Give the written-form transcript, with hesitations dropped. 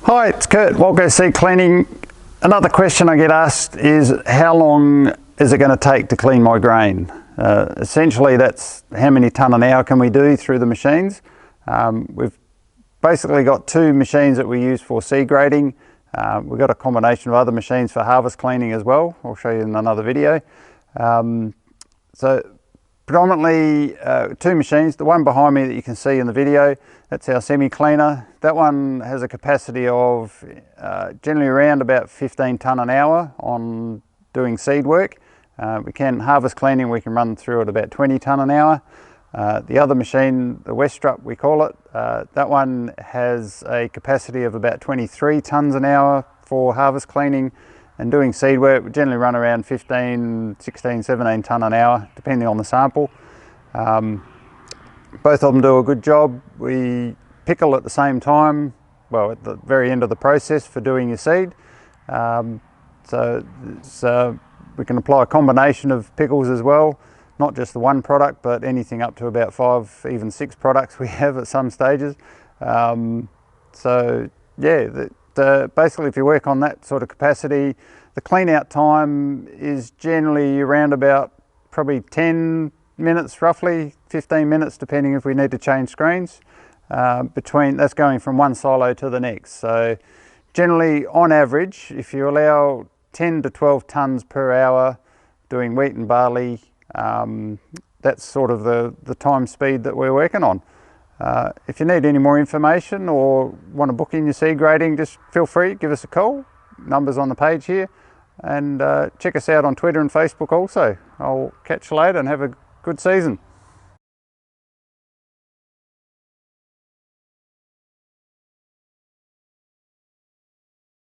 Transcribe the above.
Hi, it's Kurt, Walco Seed Cleaning. Another question I get asked is how long is it going to take to clean my grain? Essentially that's how many tonne an hour can we do through the machines. We've basically got two machines that we use for seed grading. We've got a combination of other machines for harvest cleaning as well. I'll show you in another video. So predominantly two machines. The one behind me that you can see in the video, that's our semi-cleaner. That one has a capacity of generally around about 15 tonne an hour on doing seed work. We can harvest cleaning, we can run through at about 20 tonne an hour. The other machine, the Westrup we call it, that one has a capacity of about 23 tonnes an hour for harvest cleaning, and doing seed work we generally run around 15, 16, 17 tonne an hour depending on the sample. Both of them do a good job. We pickle at the same time, well at the very end of the process for doing your seed. So we can apply a combination of pickles as well, not just the one product but anything up to about 5, even 6 products we have at some stages. So yeah, basically if you work on that sort of capacity, the clean out time is generally around about probably 10 minutes, roughly 15 minutes depending if we need to change screens. That's going from one silo to the next. So generally on average, if you allow 10 to 12 tonnes per hour doing wheat and barley, that's sort of the time speed that we're working on. If you need any more information or want to book in your seed grading, just feel free, give us a call. Numbers on the page here, and check us out on Twitter and Facebook also. I'll catch you later and have a good season.